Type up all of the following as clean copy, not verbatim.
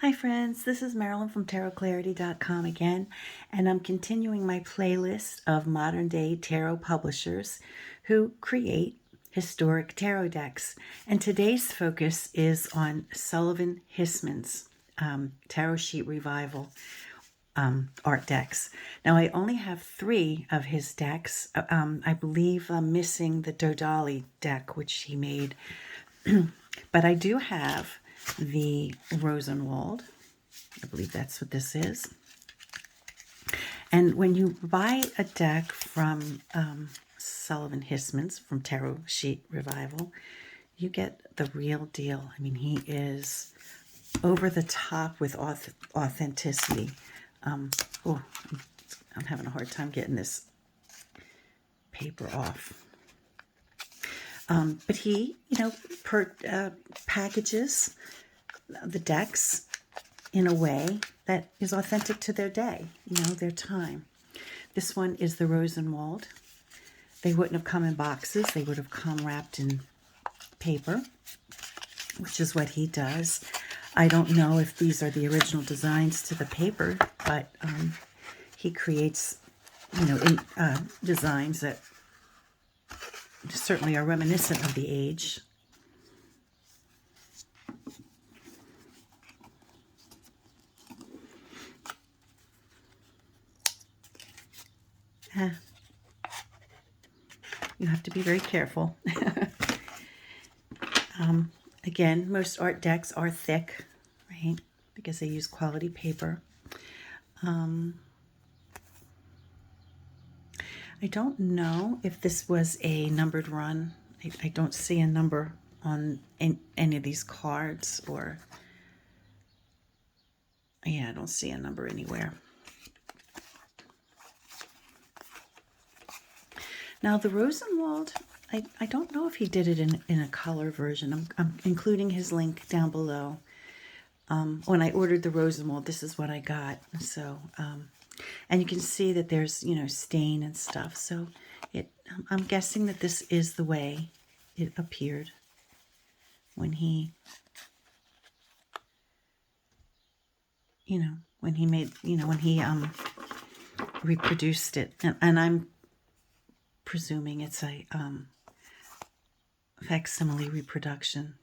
Hi friends, this is Marilyn from tarotclarity.com again, and I'm continuing my playlist of modern day tarot publishers who create historic tarot decks. And today's focus is on Sullivan Hismans Tarot Sheet Revival art decks. Now I only have 3 of his decks. I believe I'm missing the Dodali deck, which he made. But I do have the Rosenwald. I believe that's what this is. And when you buy a deck from Sullivan Hismans from Tarot Sheet Revival, you get the real deal. I mean, he is over the top with authenticity. I'm having a hard time getting this paper off. But he, packages the decks in a way that is authentic to their day, their time. This one is the Rosenwald. They wouldn't have come in boxes. They would have come wrapped in paper, which is what he does. I don't know if these are the original designs to the paper, but he creates, designs that certainly are reminiscent of the age. You have to be very careful. Again, most art decks are thick, right? Because they use quality paper. I don't know if this was a numbered run. I don't see a number on any of these cards, or yeah, I don't see a number anywhere. Now the Rosenwald, I don't know if he did it in a color version. I'm including his link down below. When I ordered the Rosenwald, this is what I got. So, and you can see that there's, stain and stuff. So I'm guessing that this is the way it appeared when he, when he made, when he reproduced it. And I'm presuming it's a facsimile reproduction.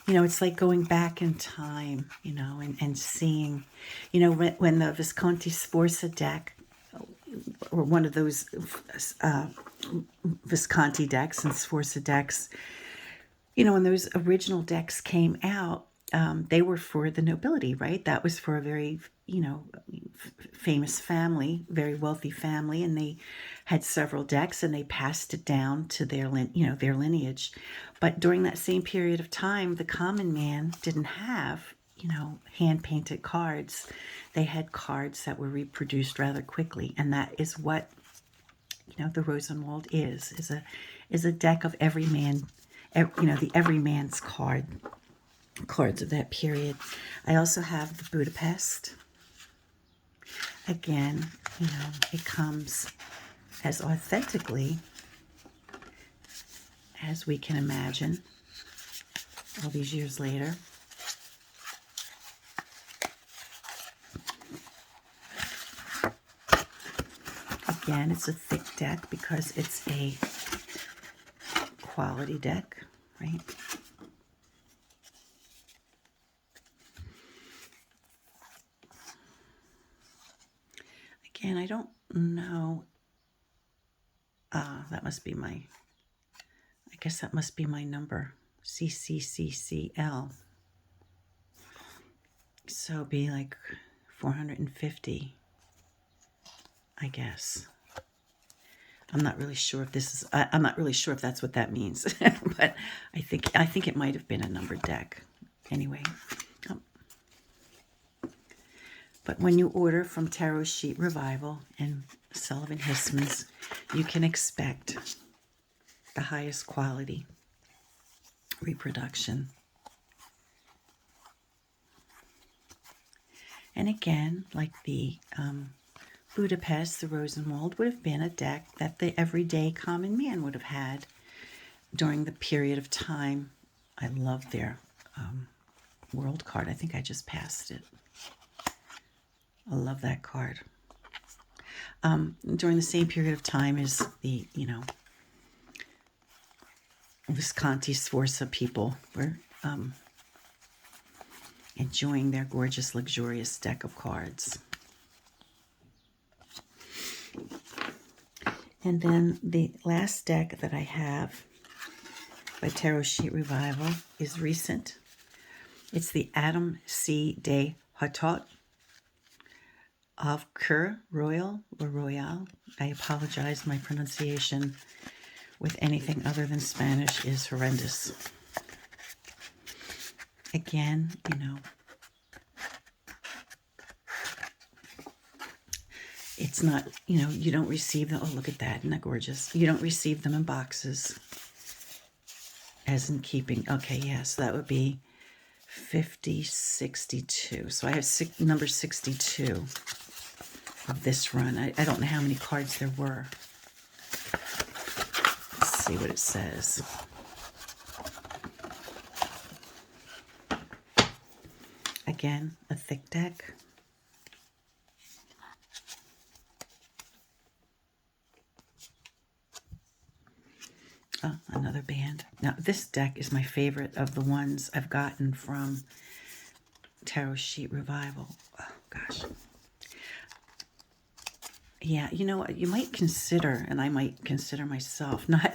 It's like going back in time, and seeing, when the Visconti Sforza deck, or one of those Visconti decks and Sforza decks, when those original decks came out, they were for the nobility, right? That was for a very, famous family, very wealthy family, and they had several decks, and they passed it down to their, their lineage. But during that same period of time, the common man didn't have, hand-painted cards. They had cards that were reproduced rather quickly, and that is what, the Rosenwald is a deck of every man, the everyman's cards of that period. I also have the Budapest. Again, it comes as authentically as we can imagine all these years later. Again, it's a thick deck because it's a quality deck, right? Again, I don't know. That must be my, I guess that must be my number, CCCCL. So it'd be like 450, I guess. I'm not really sure if this is, I'm not really sure if that's what that means, but I think it might have been a numbered deck. Anyway. But when you order from Tarot Sheet Revival and Sullivan Hismans, you can expect the highest quality reproduction. And again, like the Budapest, the Rosenwald would have been a deck that the everyday common man would have had during the period of time I love their world card. I think I just passed it. I love that card. During the same period of time as the, Visconti Sforza people were enjoying their gorgeous, luxurious deck of cards. And then the last deck that I have by Tarot Sheet Revival is recent. It's the Adam C. de Hatot of Cur Royal or Royale. I apologize, my pronunciation with anything other than Spanish is horrendous. Again, it's not, you don't receive them. Oh, look at that. Isn't that gorgeous? You don't receive them in boxes as in keeping. Okay, yeah, so that would be 5062. So I have number 62 of this run. I don't know how many cards there were. Let's see what it says. Again, a thick deck. Oh, another band. Now, this deck is my favorite of the ones I've gotten from Tarot Sheet Revival. Oh, gosh. Yeah, you know what? You might consider, and I might consider myself, not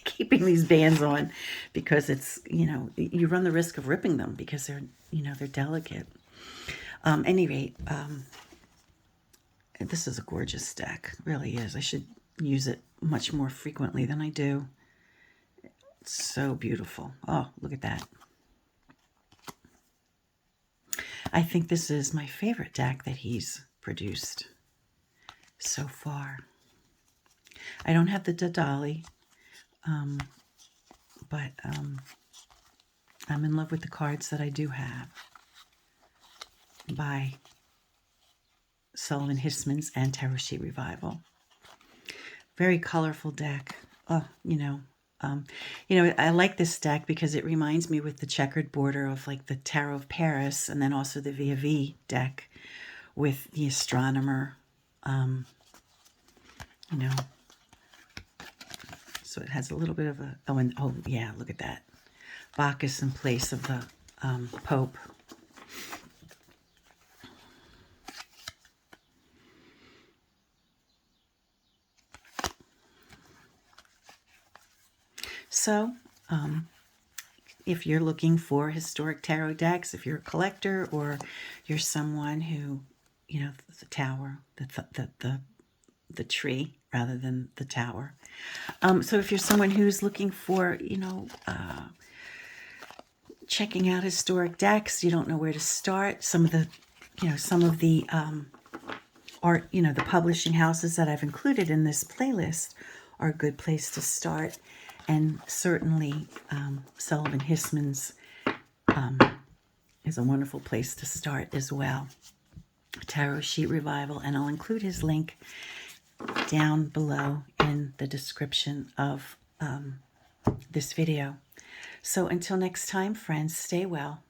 keeping these bands on because it's, you run the risk of ripping them because they're, they're delicate. Any rate, this is a gorgeous deck. It really is. I should use it much more frequently than I do. It's so beautiful. Oh, look at that. I think this is my favorite deck that he's produced so far. I don't have the Dadali, but I'm in love with the cards that I do have by Sullivan Hismans and Tarot Sheet Revival. Very colorful deck. Oh, I like this deck because it reminds me with the checkered border of like the Tarot of Paris, and then also the Via V deck with the astronomer. So it has a little bit of a, oh yeah, look at that. Bacchus in place of the Pope. So, if you're looking for historic tarot decks, if you're a collector or you're someone who, the tower, the tree rather than the tower. So if you're someone who's looking for, checking out historic decks, you don't know where to start. Some of the art, the publishing houses that I've included in this playlist are a good place to start. And certainly Sullivan Hismans is a wonderful place to start as well. Tarot Sheet Revival, and I'll include his link down below in the description of this video. So until next time, friends, stay well.